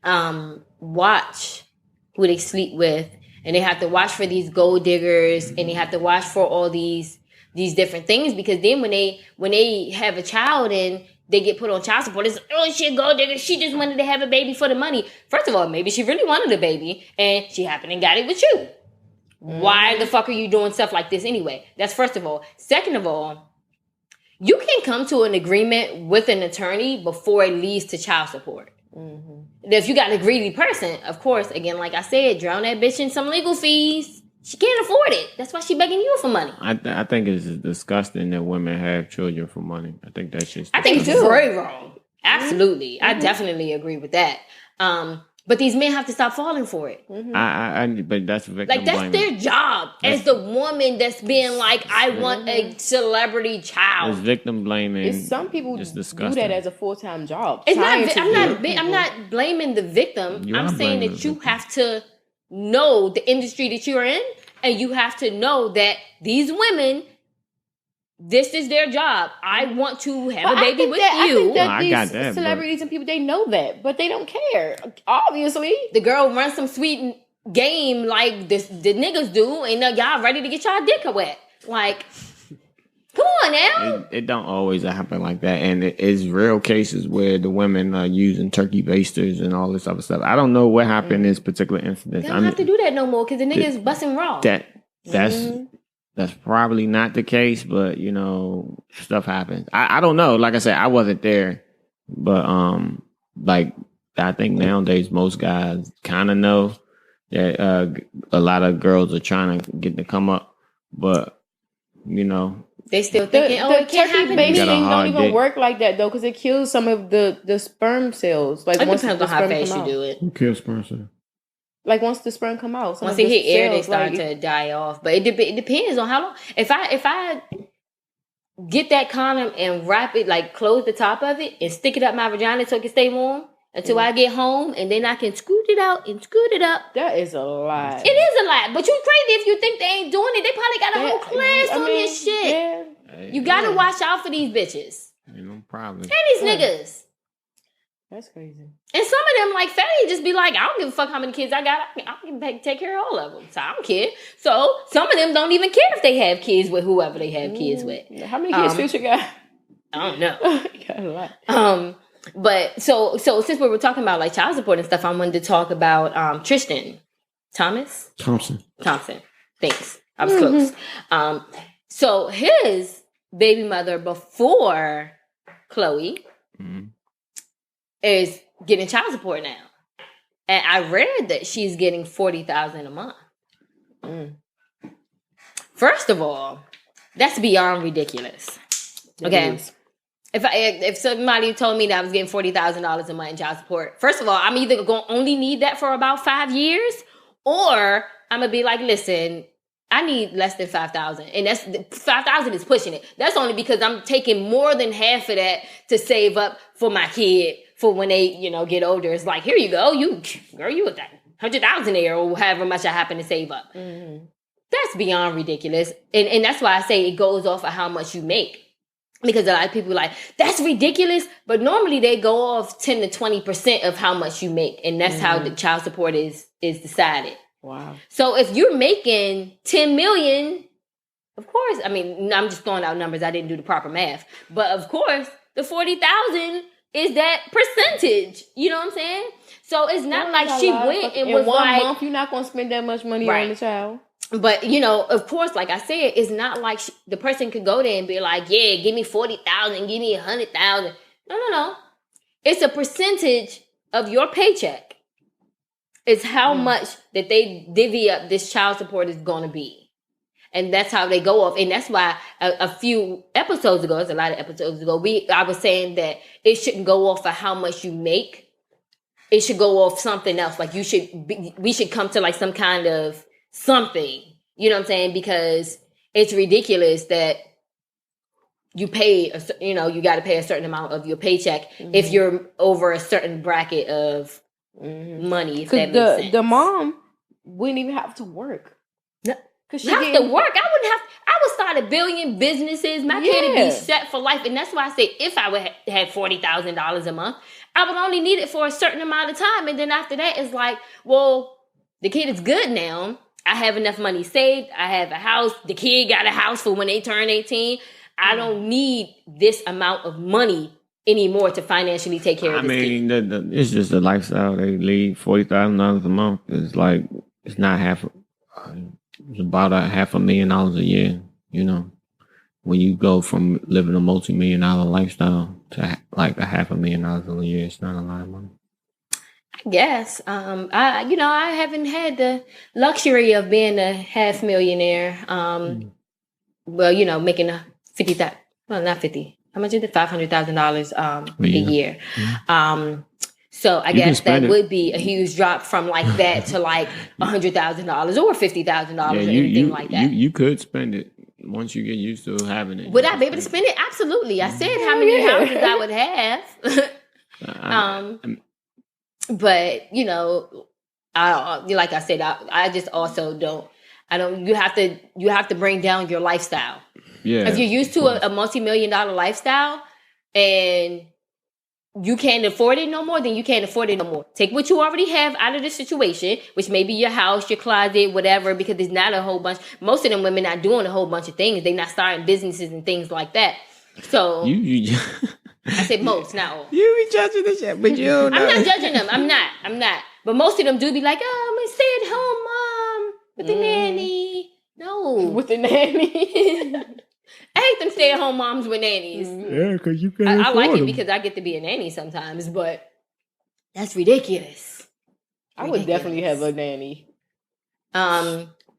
watch who they sleep with, and they have to watch for these gold diggers, and they have to watch for all these different things, because then when they have a child and they get put on child support, it's, oh, she a gold digger, she just wanted to have a baby for the money. First of all, maybe she really wanted a baby, and she happened and got it with you. Why the fuck are you doing stuff like this anyway? That's first of all. Second of all, you can come to an agreement with an attorney before it leads to child support. If you got a greedy person, of course, again, like I said, drown that bitch in some legal fees. She can't afford it. That's why she begging you for money. I think it's disgusting that women have children for money. I think that's just... I think it's very wrong. Absolutely. I definitely agree with that. But these men have to stop falling for it. But that's victim blaming. Their job as the woman that's being like, I want a celebrity child. It's victim blaming. It's some people do that as a full-time job. I'm not blaming the victim. I'm saying that you have to know the industry that you're in, and you have to know that these women, this is their job. I want to have a baby with you. I think that these celebrities and people, they know that, but they don't care. Obviously. The girl runs some sweet game like the niggas do, and y'all ready to get y'all dick wet. Like, come on now. It don't always happen like that. And it's real cases where the women are using turkey basters and all this other stuff. I don't know what happened in this particular incident. They don't have to do that no more because the niggas busting raw. That's probably not the case, but stuff happens. I don't know. Like I said, I wasn't there, but I think nowadays most guys kind of know that a lot of girls are trying to get to come up, but they still thinking, it can't happen. Baby thing don't even work like that though, because it kills some of the sperm cells. Like, it depends on how fast you do it. Who kills sperm cells? Like, once the sperm come out, once it hit air, they start to die off. But it depends on how long. If I get that condom and wrap it, like close the top of it and stick it up my vagina so it can stay warm until I get home, and then I can scoot it out and scoot it up. That is a lot. It is a lot. But you crazy if you think they ain't doing it. They probably got a whole class on this shit. Yeah. You gotta watch out for these bitches. Ain't no problem. And these niggas. That's crazy. And some of them, like Fatty, just be like, I don't give a fuck how many kids I got. I can take care of all of them. So I don't care. So some of them don't even care if they have kids with whoever they have kids with. How many kids Future got? I don't know. Got a lot. But so since we were talking about like child support and stuff, I wanted to talk about Tristan Thompson. Thanks. I was close. So his baby mother before Chloe is getting child support now. And I read that she's getting $40,000 a month. First of all, that's beyond ridiculous. Okay. If somebody told me that I was getting $40,000 a month in child support, first of all, I'm either going to only need that for about 5 years, or I'm going to be like, listen, I need less than $5,000. And that's $5,000 is pushing it. That's only because I'm taking more than half of that to save up for my kid for when they, get older. It's like, here you go. You got $100,000 there, or however much I happen to save up. That's beyond ridiculous. And that's why I say it goes off of how much you make. Because a lot of people are like, that's ridiculous. But normally they go off 10 to 20% of how much you make. And that's how the child support is decided. Wow. So if you're making $10 million, of course, I mean, I'm just throwing out numbers. I didn't do the proper math. But of course, the $40,000 is that percentage. You know what I'm saying? So it's not like she went and was like... In 1 month, you're not going to spend that much money on the child. But, of course, like I said, it's not like the person could go there and be like, yeah, give me $40,000, give me $100,000. No. It's a percentage of your paycheck. It's how much that they divvy up this child support is going to be. And that's how they go off. And that's why a few episodes ago, it's a lot of episodes ago, I was saying that it shouldn't go off of how much you make. It should go off something else. Like we should come to like some kind of something, you know what I'm saying? Because it's ridiculous that you pay, you got to pay a certain amount of your paycheck if you're over a certain bracket of money. If that makes sense. The mom wouldn't even have to work. Because she have to work. I would start a billion businesses. My kid would be set for life. And that's why I say if I would have $40,000 a month, I would only need it for a certain amount of time. And then after that, it's like, well, the kid is good now. I have enough money saved. I have a house. The kid got a house for when they turn 18. I don't need this amount of money anymore to financially take care of this kid. It's just the lifestyle they lead. $40,000 a month is like, it's not half. It's about $500,000 a year. You know, when you go from living a multi-million-dollar lifestyle to like $500,000 a year, it's not a lot of money. Yes. I haven't had the luxury of being a half millionaire. Well, making not 50. How much is it? $500,000 a year. Mm-hmm. So I guess that would be a huge drop from like that to like $100,000 or $50,000 or anything like that. You could spend it once you get used to having it. Would I be able to spend it? Absolutely. I said how many houses I would have. But like I said, I just also don't. You have to bring down your lifestyle. Yeah. If you're used to a multi-million-dollar lifestyle and you can't afford it no more, then you can't afford it no more. Take what you already have out of the situation, which may be your house, your closet, whatever, because there's not a whole bunch. Most of them women not doing a whole bunch of things. They're not starting businesses and things like that. So I said most, not all. You be judging this shit, but you don't know. I'm not judging them. I'm not. But most of them do be like, I'm going to stay at home, mom, with the nanny. No. With the nanny. I hate them stay-at-home moms with nannies. Yeah, because you can't I like them. it because I get to be a nanny sometimes, but that's ridiculous. I would definitely have a nanny.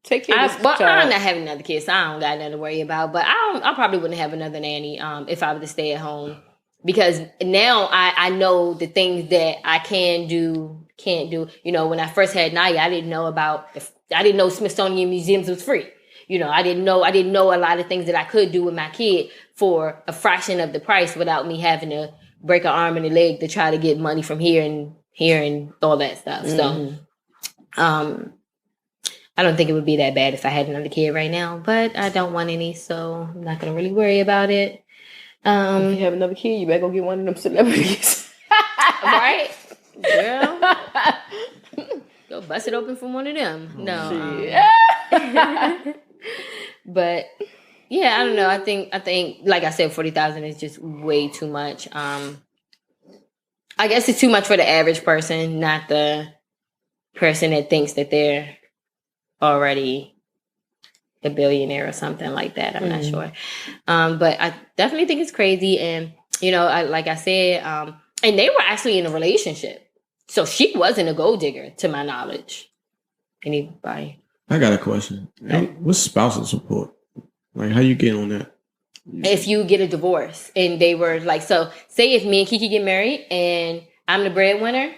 Take care of this child. I'm not having another kid, so I don't got nothing to worry about. But I probably wouldn't have another nanny if I were to stay at home. Because now I know the things that I can do, can't do. When I first had Naya, I didn't know Smithsonian Museums was free. I didn't know a lot of things that I could do with my kid for a fraction of the price without me having to break an arm and a leg to try to get money from here and all that stuff. Mm-hmm. So, I don't think it would be that bad if I had another kid right now, but I don't want any, so I'm not going to really worry about it. If you have another kid, you better go get one of them celebrities. Right? Girl. Go bust it open from one of them. No. But yeah, I don't know. I think like I said, 40,000 is just way too much. I guess it's too much for the average person, not the person that thinks that they're already a billionaire or something like that. I'm not sure. But I definitely think it's crazy. And, like I said, and they were actually in a relationship. So she wasn't a gold digger, to my knowledge. Anybody? I got a question. Hey, what's spousal support? Like, how you get on that? If you get a divorce and they were like, so say if me and Kiki get married and I'm the breadwinner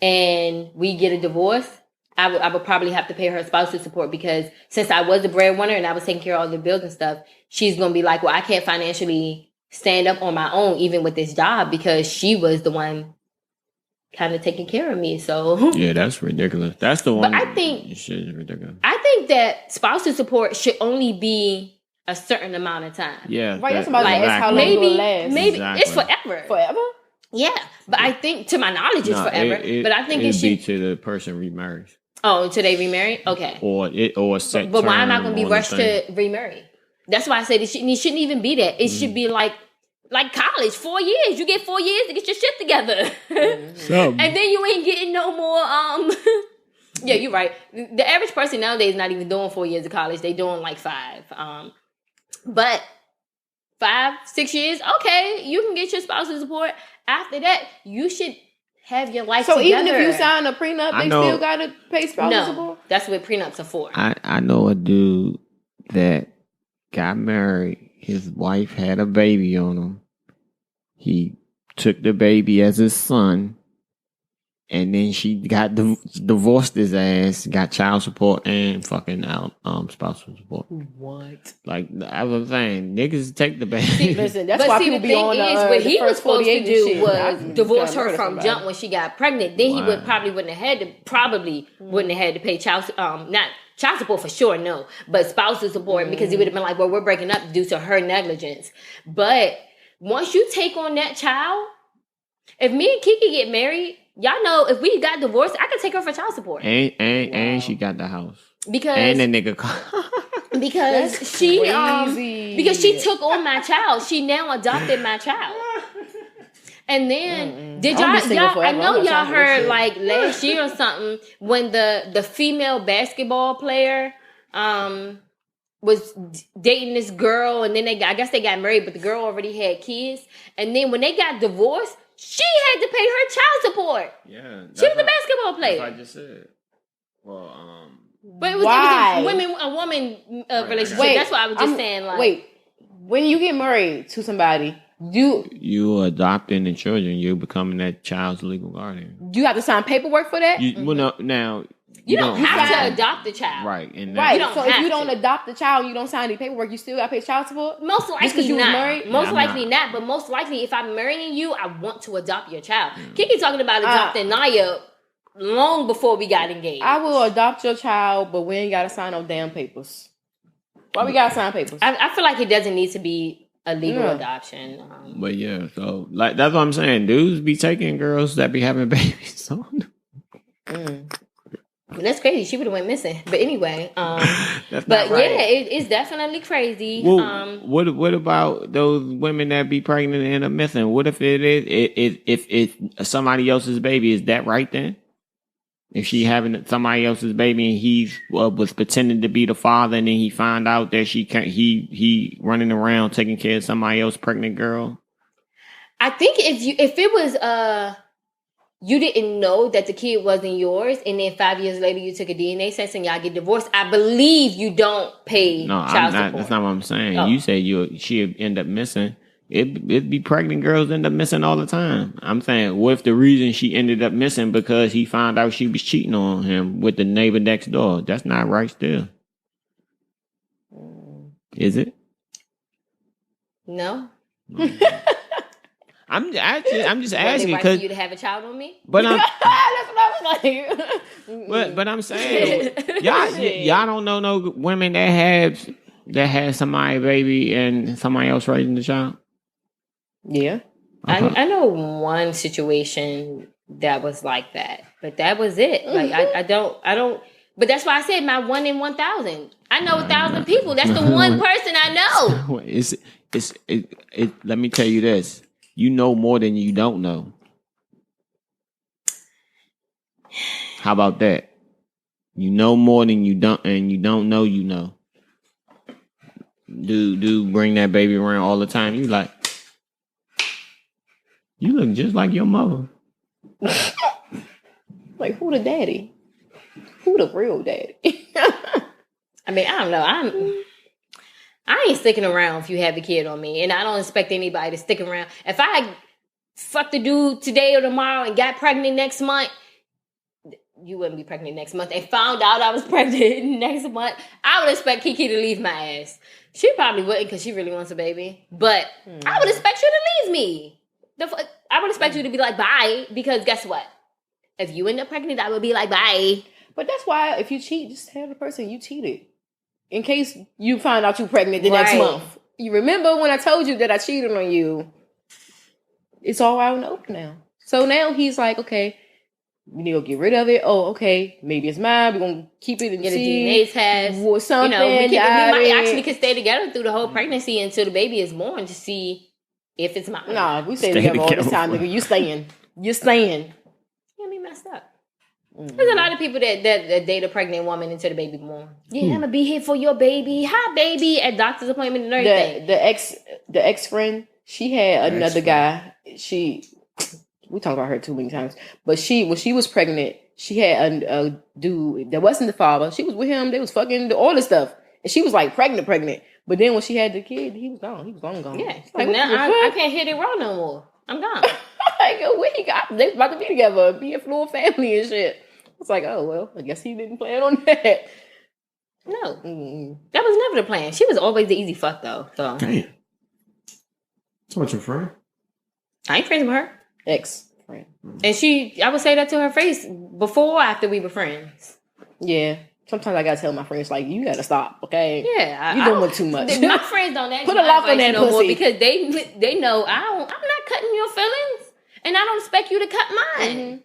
and we get a divorce, I would probably have to pay her spousal support because since I was the breadwinner and I was taking care of all the bills and stuff, she's going to be like, well, I can't financially stand up on my own, even with this job, because she was the one kind of taking care of me. So yeah, that's ridiculous. That's the one. But I think shit is ridiculous. I think that spousal support should only be a certain amount of time. Yeah, right. That's about like how long it will last. Maybe it's forever. Forever. Yeah, but I think, to my knowledge, it's forever. But I think it should be to the person remarries. Oh, until they remarry? Okay. Or set. But why am I going to be rushed to remarry? That's why I said it shouldn't even be that. It should be like college, 4 years. You get 4 years to get your shit together. And then you ain't getting no more. Yeah, you're right. The average person nowadays is not even doing 4 years of college. They doing like 5. But 5-6 years, okay, you can get your spousal support. After that, you should have your life together. So even if you sign a prenup, they still got to pay spousal support? That's what prenups are for. I know a dude that got married. His wife had a baby on him. He took the baby as his son. And then she got divorced his ass, got child support and fucking spousal support. What? Like I was saying, niggas take the baby. See, listen, that's why people be on what he was supposed to do was divorce her from jump when she got pregnant. Then he wouldn't have had to pay child not child support for sure, no, but spousal support because he would have been like, well, we're breaking up due to her negligence. But once you take on that child, if me and Kiki get married, y'all know if we got divorced, I could take her for child support. And she got the house. Because and the nigga because she because she took on my child. She now adopted my child. And then did y'all I know y'all heard like last year or something when the female basketball player was dating this girl, and then I guess they got married, but the girl already had kids. And then when they got divorced, she had to pay her child support. Yeah, she was a basketball player. That's what I just said. Well, but it was a woman relationship. Wait, that's what I was just saying. Like, wait, when you get married to somebody, you adopting the children, you're becoming that child's legal guardian. You have to sign paperwork for that. Well, no, now. You don't have to adopt the child. Right. And right. So if you don't adopt the child, you don't sign any paperwork, you still got to pay child support? Most likely you not. Married? Most likely not. But most likely, if I'm marrying you, I want to adopt your child. Kiki talking about adopting Naya long before we got engaged. I will adopt your child, but we ain't got to sign no damn papers. Why we got to sign papers? I feel like it doesn't need to be a legal adoption. But yeah, so like that's what I'm saying. Dudes be taking girls that be having babies. So. That's crazy. She would have went missing. But anyway, it's definitely crazy. Well, what about those women that be pregnant and end up missing? What if if somebody else's baby? Is that right then? If she having somebody else's baby and he was pretending to be the father, and then he found out that he running around taking care of somebody else's pregnant girl. I think if it was you didn't know that the kid wasn't yours, and then 5 years later you took a DNA test and y'all get divorced, I believe you don't pay child support. That's not what I'm saying. Oh. You said she'd end up missing. It'd be pregnant girls end up missing all the time. I'm saying, what if the reason she ended up missing because he found out she was cheating on him with the neighbor next door? That's not right still. Is it? No. I'm just asking because right for you to have a child on me. But that's what I was like. But I'm saying y'all don't know no women that had somebody baby and somebody else raising the child. Yeah, I know one situation that was like that, but that was it. Like I don't. But that's why I said my 1 in 1,000. I know 1,000 people. That's the one person I know. Let me tell you this. You know more than you don't know. How about that? You know more than you don't, and you don't know you know. Dude, bring that baby around all the time. You like, you look just like your mother. Like, who the daddy? Who the real daddy? I mean, I don't know. I ain't sticking around if you have a kid on me, and I don't expect anybody to stick around. If I fucked the dude today or tomorrow and got pregnant next month, you wouldn't be pregnant next month, and found out I was pregnant next month, I would expect Kiki to leave my ass. She probably wouldn't because she really wants a baby, but I would expect you to leave me. I would expect you to be like, bye, because guess what? If you end up pregnant, I would be like, bye. But that's why if you cheat, just tell the person you cheated. In case you find out you're pregnant the next month. You remember when I told you that I cheated on you? It's all out in the open now. So now he's like, okay, we need to get rid of it. Oh, okay, maybe it's mine. We're going to keep it and get a DNA test. Or something. You know, we might actually could stay together through the whole pregnancy until the baby is born to see if it's mine. Nah, we stay together all this time, nigga. You staying. You're staying. You me messed up. There's a lot of people that date a pregnant woman until the baby born. Yeah, I'm gonna be here for your baby. Hi, baby, at doctor's appointment and everything. The ex friend, she had another guy. We talked about her too many times. But when she was pregnant, she had a dude that wasn't the father. She was with him. They was fucking all this stuff, and she was like pregnant. But then when she had the kid, he was gone. He was long gone. Yeah, like now I can't hit it wrong no more. I'm gone. Like, where he got? They about to be together, be a fluid family and shit. It's like, oh, well, I guess he didn't plan on that. No. That was never the plan. She was always the easy fuck, though. So. Damn. So what's your friend? I ain't friends with her. Ex-friend. And I would say that to her face before or after we were friends. Yeah. Sometimes I gotta tell my friends, like, you gotta stop, okay? Yeah. You're doing too much. My friends don't ask Put a lock on that no pussy. More because they know I'm not cutting your feelings, and I don't expect you to cut mine. Mm-hmm.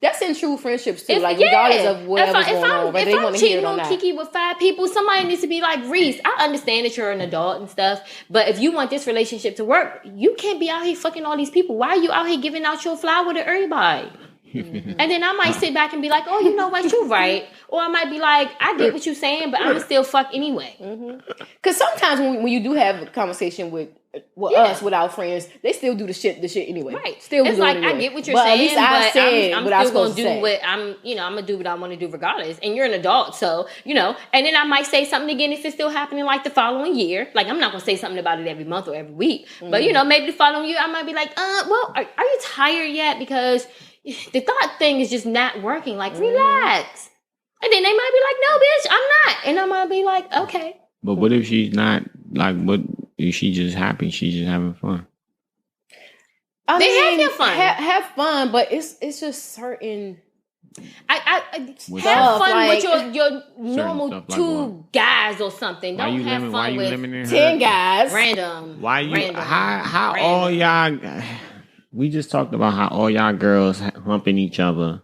That's in true friendships too. Regardless of whatever's going on, whether they want to hear it or not. If I'm cheating on Kiki with 5 people, somebody needs to be like, Reese, I understand that you're an adult and stuff, but if you want this relationship to work, you can't be out here fucking all these people. Why are you out here giving out your flower to everybody? And then I might sit back and be like, oh, you know what, you're right. Or I might be like, I get what you're saying, but I'm going to still fuck anyway. Because sometimes when you do have a conversation with us, with our friends, they still do the shit anyway. Right. Still it's do like, anyway. I get what you're saying, but I'm still going to do say. what I'm going to do what I want to do regardless. And you're an adult, so, and then I might say something again if it's still happening like the following year. Like, I'm not going to say something about it every month or every week. But, maybe the following year I might be like, well, are you tired yet? Because the thought thing is just not working. Like, relax. And then they might be like, no, bitch, I'm not. And I might be like, okay. But what if she's not, like, what if she just happy? She's just having fun. I mean, have fun. Have fun, but it's just certain... I have fun with your normal two guys or something. Don't have fun with 10 guys. Random. Why you... Random, how all y'all... We just talked about how all y'all girls humping each other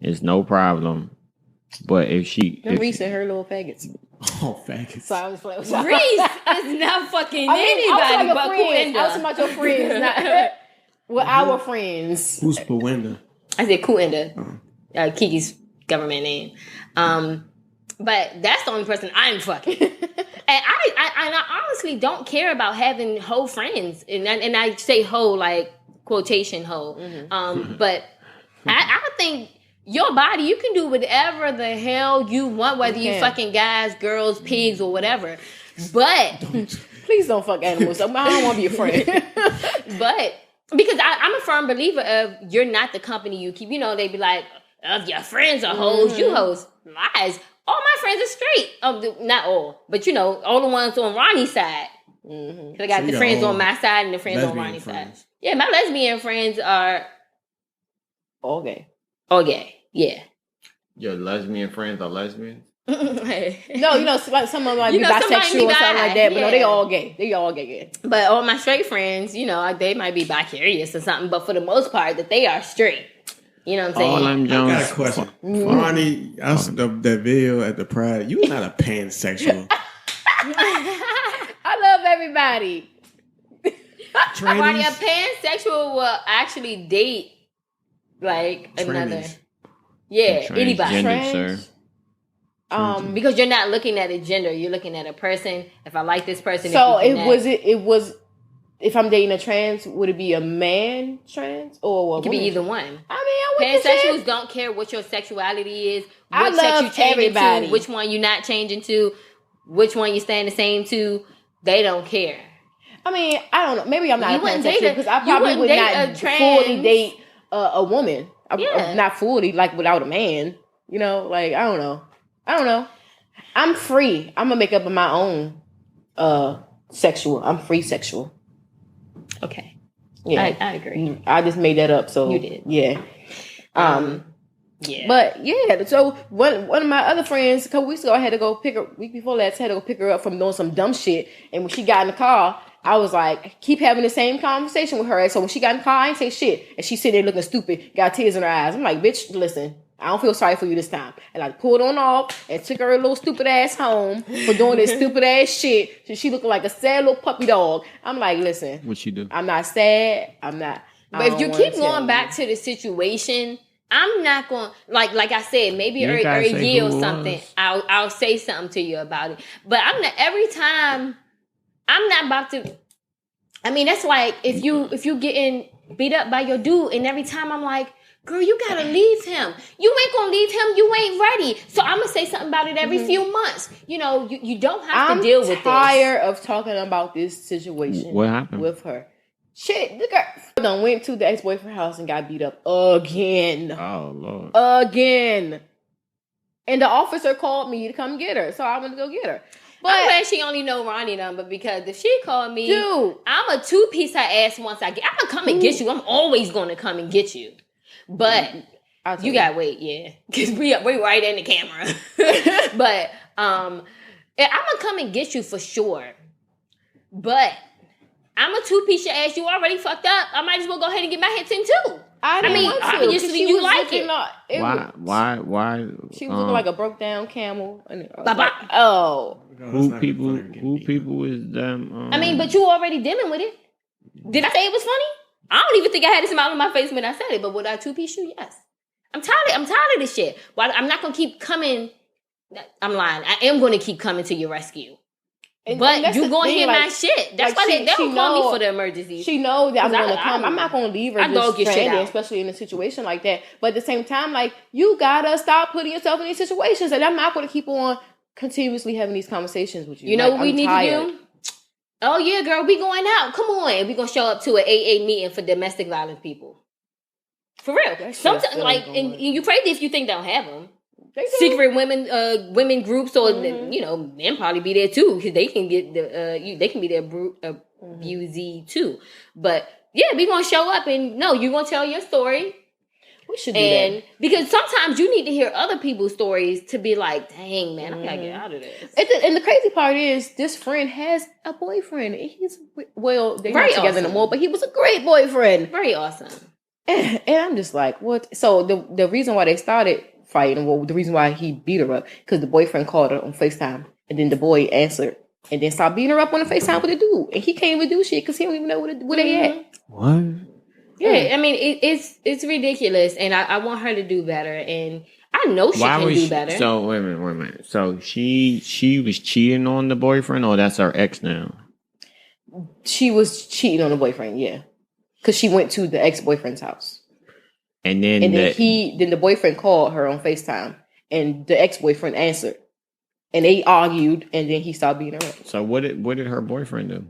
is no problem. But if she... Reese and her little faggots. Oh, faggots. So I was playing with Reese is not fucking anybody but Kuenda. I was talking about your friends, not... Well, our friends. Who's Kuenda? I said Kuenda. Kiki's government name. But that's the only person I'm fucking. And I honestly don't care about having hoe friends. And I say hoe like quotation hoe. But I think your body, you can do whatever the hell you want, whether you fucking guys, girls, pigs, or whatever. But please don't fuck animals. I don't want to be a friend. But because I'm a firm believer of you're not the company you keep. They be like, of your friends are hoes, you hoes. Lies. All my friends are straight. Not all, but all the ones on Ronnie's side. I got the friends on my side and the friends on Ronnie's side. Yeah, my lesbian friends are all gay. All gay. Yeah. Your lesbian friends are lesbians? No, some of them might be bisexual or something like that, but no, they all gay. They all gay. But all my straight friends, they might be bi-curious or something, but for the most part, that they are straight. You know what I'm saying? All them Jones. I got a question. Ronnie, that video at the Pride, you not a pansexual. I love everybody. Ronnie, a pansexual will actually date like another. Yeah, anybody. Sir. Because you're not looking at a gender, you're looking at a person. If I like this person, so it was. If I'm dating a trans, would it be a man trans or a woman? It could be either one. I mean, pansexuals don't care what your sexuality is. I love everybody. To, which one you're not changing to, which one you staying the same to. They don't care. I mean, I don't know. Maybe I'm not a pansexual because I probably would not fully date a woman. Not fully, like without a man. Like I don't know. I'm free. I'm gonna make up my own sexual. I'm free sexual. Okay. Yeah, I agree. I just made that up. So you did. Yeah. Yeah. But yeah, so one of my other friends a couple weeks ago, I had to go pick her. Week before last, I had to go pick her up from doing some dumb shit. And when she got in the car, I was like, keep having the same conversation with her. And so when she got in the car, I ain't say shit. And she sitting there looking stupid, got tears in her eyes. I'm like, bitch, listen. I don't feel sorry for you this time. And I pulled on off and took her little stupid ass home for doing this stupid ass shit. So she looking like a sad little puppy dog. I'm like, listen. What'd she do? I'm not sad. I'm not. But if you keep going back to the situation, I'm not going like I said, maybe a year or something. I'll say something to you about it. But I'm not every time. I'm not about to. I mean, that's like if you getting beat up by your dude, and every time I'm like, girl, you gotta leave him. You ain't gonna leave him. You ain't ready. So I'm gonna say something about it every few months. You don't have to deal with this. I'm tired of talking about this situation. What happened with her? Shit, the girl done went to the ex-boyfriend's house and got beat up again. Oh Lord. Again. And the officer called me to come get her, so I went to go get her. But I'm glad she only know Ronnie number because if she called me, dude, I'm a two-piece her ass once I'm gonna come and get you. I'm always gonna come and get you. But you gotta wait, yeah, because we right in the camera. But I'm gonna come and get you for sure. But I'm a two-piece your ass. You already fucked up. I might as well go ahead and get my hits in too. Obviously you like it. Why? She was looking like a broke down camel. Who people is them? I mean, but you already dealing with it. Did I say it was funny? I don't even think I had a smile on my face when I said it, but would I two-piece you? Yes. I'm tired of this shit. Well, I'm not gonna keep coming. I'm lying. I am gonna keep coming to your rescue. But you gonna hear my shit. That's why they don't call me for the emergencies. She knows that I'm gonna come. I'm not gonna leave her just stranded, especially in a situation like that. But at the same time, like, you gotta stop putting yourself in these situations. And I'm not gonna keep on continuously having these conversations with you. You know what we need to do? Oh yeah, girl, we going out. Come on. We gonna show up to an AA meeting for domestic violence people. For real. Sometimes, like, and you crazy if you think they don't have them. Secret women groups, or men probably be there too, because they can get they can be there abusey too. But yeah, we gonna show up and you gonna tell your story. We should do that, because sometimes you need to hear other people's stories to be like, dang man, I gotta get out of this. And the crazy part is, this friend has a boyfriend. He's they're not together anymore, but he was a great boyfriend, very awesome. And I'm just like, what? So the reason why they started fighting, well, the reason why he beat her up, because the boyfriend called her on FaceTime, and then the boy answered, and then stopped beating her up on the FaceTime with the dude, and he can't even do shit because he don't even know where they at. What? Yeah, I mean, it's ridiculous, and I want her to do better, and I know she can do better. So wait a minute. So she was cheating on the boyfriend, or that's her ex now? She was cheating on the boyfriend, yeah, because she went to the ex-boyfriend's house. And then the boyfriend called her on FaceTime, and the ex-boyfriend answered, and they argued, and then he started beating her up. So what did her boyfriend do?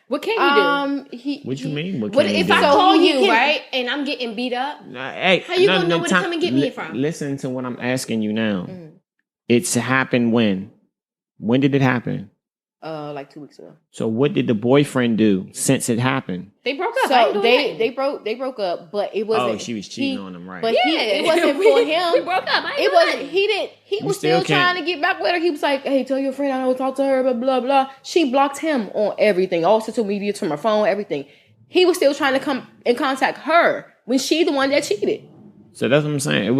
What can he do? What you mean? What if I call you, right, and I'm getting beat up? Hey, how you gonna know where to come and get me from? Listen to what I'm asking you now. It's happened when? When did it happen? Like 2 weeks ago. So what did the boyfriend do since it happened? They broke up. So they broke up, but it wasn't. Oh, she was cheating on him, right? But it wasn't for him. We broke up. It wasn't. He was still trying to get back with her. He was like, "Hey, tell your friend I don't talk to her." Blah blah blah. She blocked him on everything, all social media, from her phone, everything. He was still trying to come and contact her when she the one that cheated. So that's what I'm saying.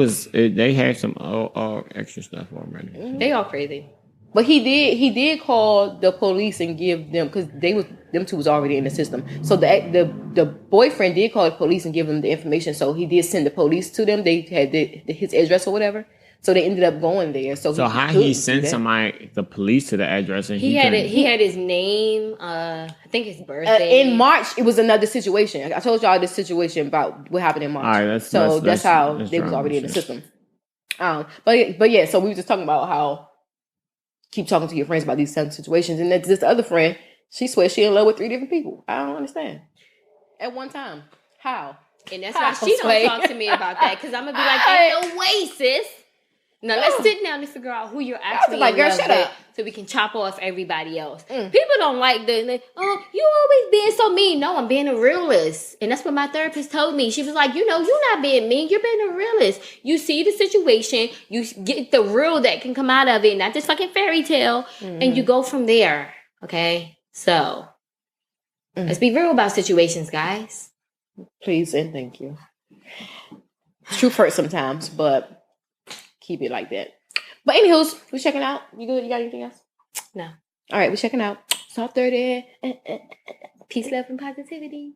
They had some all extra stuff already. They all crazy. But he did call the police and give them, because them two was already in the system. So the boyfriend did call the police and give them the information. So he did send the police to them. They had his address or whatever. So they ended up going there. So how he sent the police to the address, and he had his name, I think his birthday. In March, it was another situation. I told y'all this situation about what happened in March. All right, that's how they was already in the system. But yeah, so we were just talking about how keep talking to your friends about these situations, and that's this other friend. She swears she in love with 3 different people. I don't understand. At one time, how? And that's why she don't talk to me about that, because I'm gonna be like, "Ain't no way, sis." Now let's sit down and figure out who you're actually like, girl, shut up, so we can chop off everybody else. People don't like you always being so mean. No, I'm being a realist, and that's what my therapist told me. She was like, you're not being mean. You're being a realist. You see the situation, you get the real that can come out of it, not just fucking fairy tale, and you go from there. Okay, so let's be real about situations, guys. Please and thank you. Truth hurts sometimes, but keep it like that. But anywho's, we checking out. You good? You got anything else? No. All right, we checking out. Soft30. Peace, love, and positivity.